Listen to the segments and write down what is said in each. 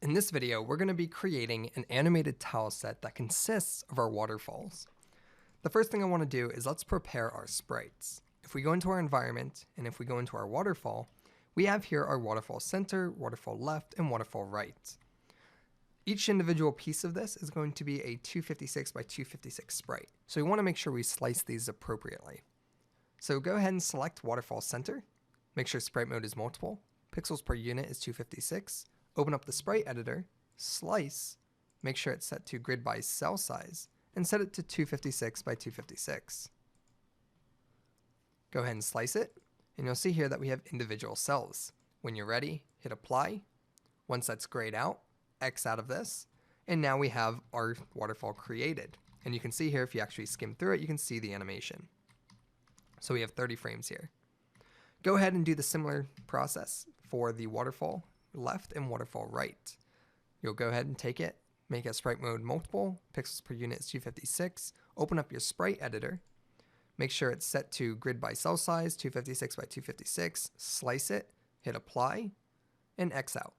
In this video, we're going to be creating an animated tile set that consists of our waterfalls. The first thing I want to do is let's prepare our sprites. If we go into our environment and if we go into our waterfall, we have here our waterfall center, waterfall left, and waterfall right. Each individual piece of this is going to be a 256 by 256 sprite. So we want to make sure we slice these appropriately. So go ahead and select waterfall center, make sure sprite mode is multiple, pixels per unit is 256, open up the sprite editor, slice, make sure it's set to grid by cell size, and set it to 256 by 256. Go ahead and slice it, and you'll see here that we have individual cells. When you're ready, hit apply. Once that's grayed out, X out of this, and now we have our waterfall created. And you can see here, if you actually skim through it, you can see the animation. So we have 30 frames here. Go ahead and do the similar process for the waterfall left and waterfall right. You'll go ahead and take it, make a sprite mode multiple, pixels per unit is 256, open up your sprite editor, make sure it's set to grid by cell size, 256 by 256, slice it, hit apply, and X out.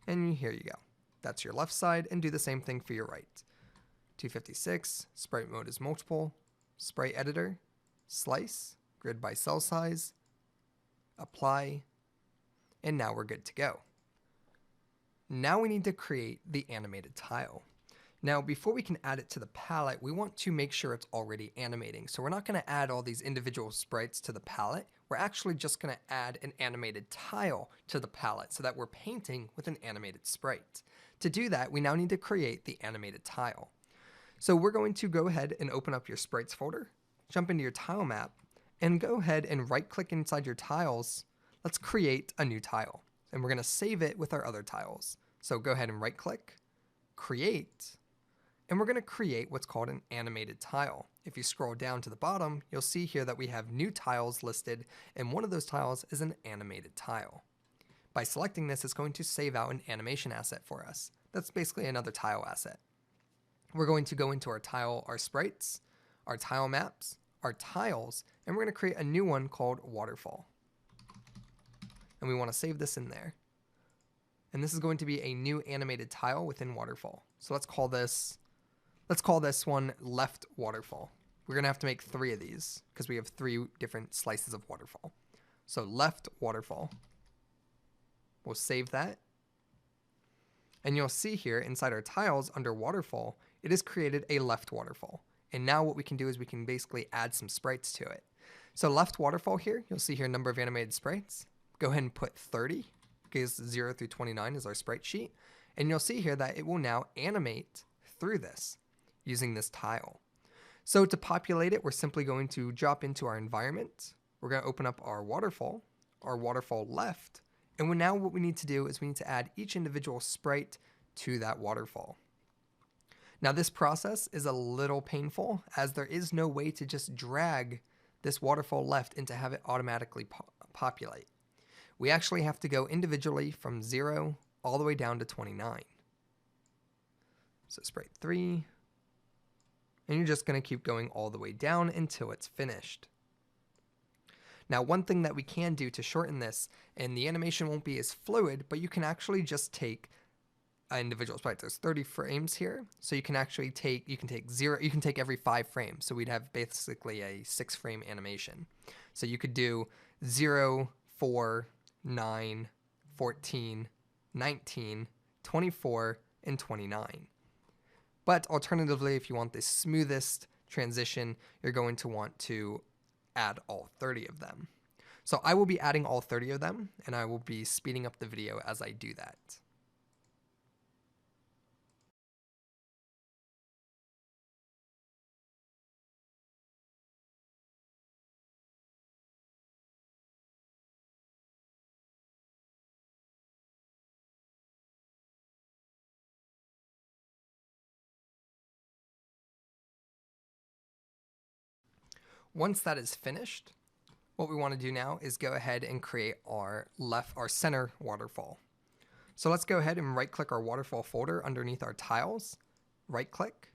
And here you go. That's your left side, and do the same thing for your right. 256, sprite mode is multiple, sprite editor, slice, grid by cell size, apply, and now we're good to go. Now we need to create the animated tile. Now, before we can add it to the palette, we want to make sure it's already animating. So we're not going to add all these individual sprites to the palette. We're actually just going to add an animated tile to the palette so that we're painting with an animated sprite. To do that, we now need to create the animated tile. So we're going to go ahead and open up your sprites folder, jump into your tile map, and go ahead and right click inside your tiles. Let's create a new tile, and we're going to save it with our other tiles. So go ahead and right click, create, and we're going to create what's called an animated tile. If you scroll down to the bottom, you'll see here that we have new tiles listed, and one of those tiles is an animated tile. By selecting this, it's going to save out an animation asset for us. That's basically another tile asset. We're going to go into our tile, our sprites, our tile maps, our tiles, and we're going to create a new one called waterfall. And we want to save this in there. And this is going to be a new animated tile within waterfall. So let's call this one left waterfall. We're going to have to make 3 of these because we have 3 different slices of waterfall. So left waterfall. We'll save that. And you'll see here inside our tiles under waterfall, it has created a left waterfall. And now what we can do is we can basically add some sprites to it. So left waterfall here, you'll see here number of animated sprites. Go ahead and put 30 because 0 through 29 is our sprite sheet. And you'll see here that it will now animate through this using this tile. So to populate it, we're simply going to drop into our environment. We're going to open up our waterfall left. And now what we need to do is we need to add each individual sprite to that waterfall. Now this process is a little painful as there is no way to just drag this waterfall left and to have it automatically populate. We actually have to go individually from 0 all the way down to 29. So sprite 3. And you're just going to keep going all the way down until it's finished. Now, one thing that we can do to shorten this, and the animation won't be as fluid, but you can actually just take an individual sprite. There's 30 frames here, so you can actually take every 5 frames. So we'd have basically a 6-frame animation. So you could do 0, 4, 9, 14, 19, 24, and 29. But alternatively, if you want the smoothest transition, you're going to want to add all 30 of them. So I will be adding all 30 of them, and I will be speeding up the video as I do that. Once that is finished, what we want to do now is go ahead and create our center waterfall. So let's go ahead and right click our waterfall folder underneath our tiles, right click,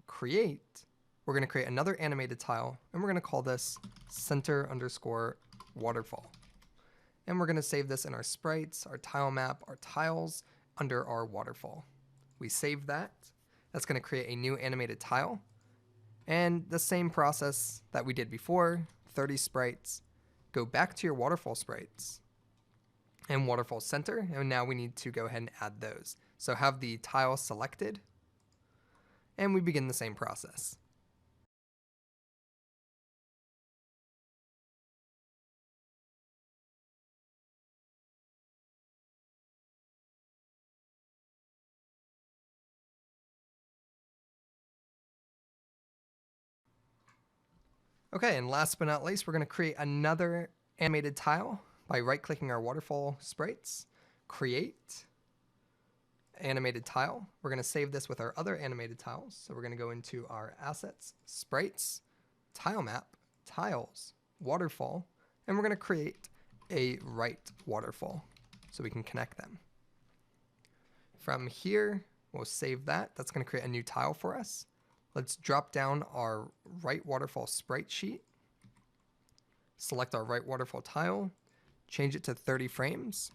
create. We're going to create another animated tile, and we're going to call this center_waterfall. And we're going to save this in our sprites, our tile map, our tiles, under our waterfall. We save that. That's going to create a new animated tile. And the same process that we did before, 30 sprites. Go back to your waterfall sprites and waterfall center. And now we need to go ahead and add those. So have the tile selected. And we begin the same process. Okay, and last but not least, we're going to create another animated tile by right-clicking our waterfall sprites, create animated tile. We're going to save this with our other animated tiles. So we're going to go into our assets, sprites, tile map, tiles, waterfall, and we're going to create a right waterfall so we can connect them. From here, we'll save that. That's going to create a new tile for us. Let's drop down our right waterfall sprite sheet, select our right waterfall tile, change it to 30 frames,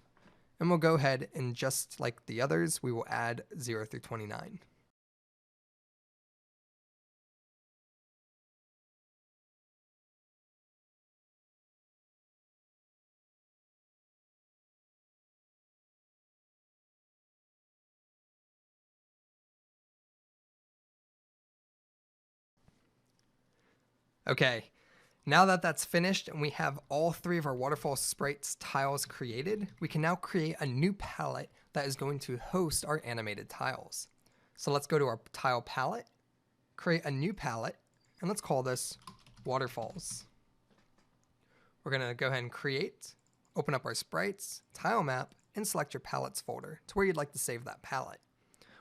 and we'll go ahead and just like the others, we will add 0 through 29. Okay, now that that's finished and we have all three of our waterfall sprites tiles created, we can now create a new palette that is going to host our animated tiles. So let's go to our tile palette, create a new palette, and let's call this waterfalls. We're going to go ahead and create, open up our sprites, tile map, and select your palettes folder to where you'd like to save that palette.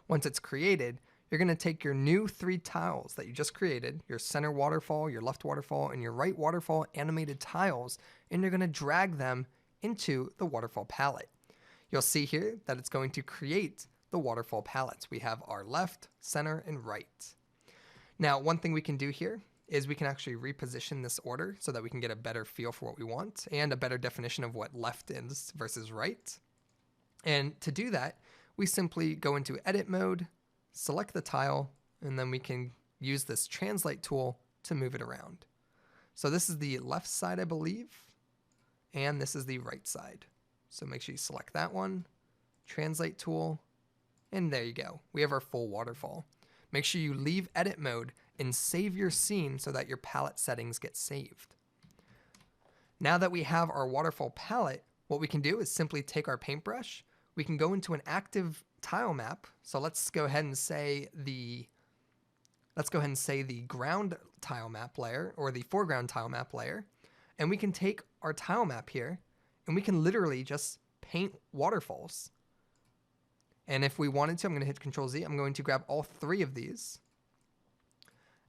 Once it's created, you're going to take your new 3 tiles that you just created, your center waterfall, your left waterfall, and your right waterfall animated tiles, and you're going to drag them into the waterfall palette. You'll see here that it's going to create the waterfall palettes. We have our left, center, and right. Now, one thing we can do here is we can actually reposition this order so that we can get a better feel for what we want and a better definition of what left is versus right. And to do that, we simply go into edit mode, select the tile, and then we can use this translate tool to move it around. So this is the left side, I believe, and this is the right side. So make sure you select that one, translate tool, and there you go. We have our full waterfall. Make sure you leave edit mode and save your scene so that your palette settings get saved. Now that we have our waterfall palette, what we can do is simply take our paintbrush. We can go into an active tile map. So let's go ahead and say the ground tile map layer or the foreground tile map layer. And we can take our tile map here and we can literally just paint waterfalls. And if we wanted to, I'm going to hit Control Z. I'm going to grab all 3 of these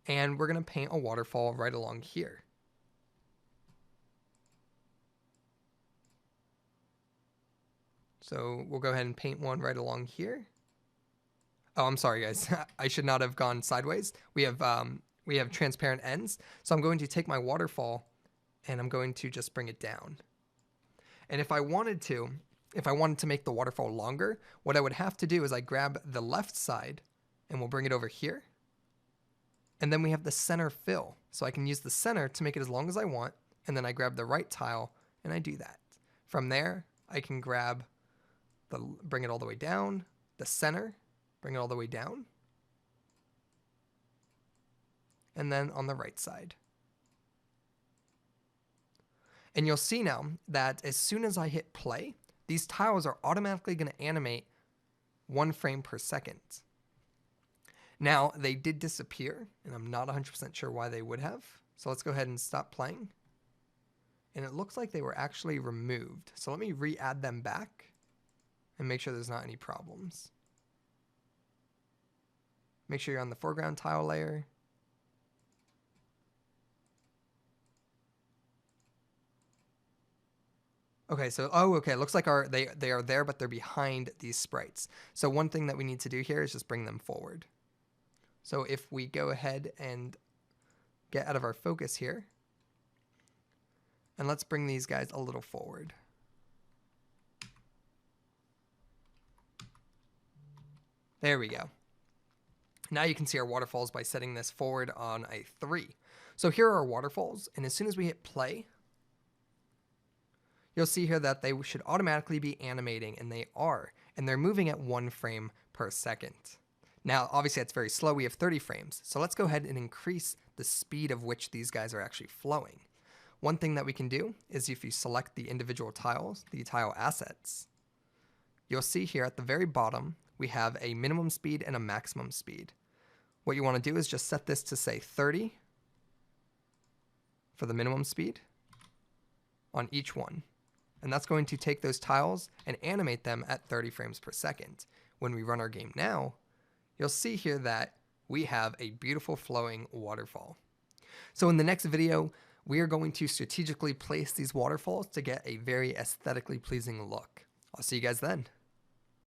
and we're going to paint a waterfall right along here. So we'll go ahead and paint one right along here. Oh, I'm sorry, guys. I should not have gone sideways. We have transparent ends. So I'm going to take my waterfall and I'm going to just bring it down. And if I wanted to make the waterfall longer, what I would have to do is I grab the left side and we'll bring it over here. And then we have the center fill. So I can use the center to make it as long as I want. And then I grab the right tile and I do that. From there, I can grab bring it all the way down, the center, bring it all the way down, and then on the right side. And you'll see now that as soon as I hit play, these tiles are automatically going to animate 1 frame per second. Now, they did disappear, and I'm not 100% sure why they would have. So let's go ahead and stop playing. And it looks like they were actually removed. So let me re-add them back and make sure there's not any problems. Make sure you're on the foreground tile layer. Okay, so, okay, it looks like they are there, but they're behind these sprites. So one thing that we need to do here is just bring them forward. So if we go ahead and get out of our focus here, and let's bring these guys a little forward. There we go. Now you can see our waterfalls by setting this forward on a 3. So here are our waterfalls, and as soon as we hit play, you'll see here that they should automatically be animating, and they are, and they're moving at 1 frame per second. Now, obviously that's very slow. We have 30 frames. So let's go ahead and increase the speed of which these guys are actually flowing. One thing that we can do is if you select the individual tiles, the tile assets, you'll see here at the very bottom, we have a minimum speed and a maximum speed. What you want to do is just set this to say 30 for the minimum speed on each one. And that's going to take those tiles and animate them at 30 frames per second. When we run our game now, you'll see here that we have a beautiful flowing waterfall. So in the next video, we are going to strategically place these waterfalls to get a very aesthetically pleasing look. I'll see you guys then.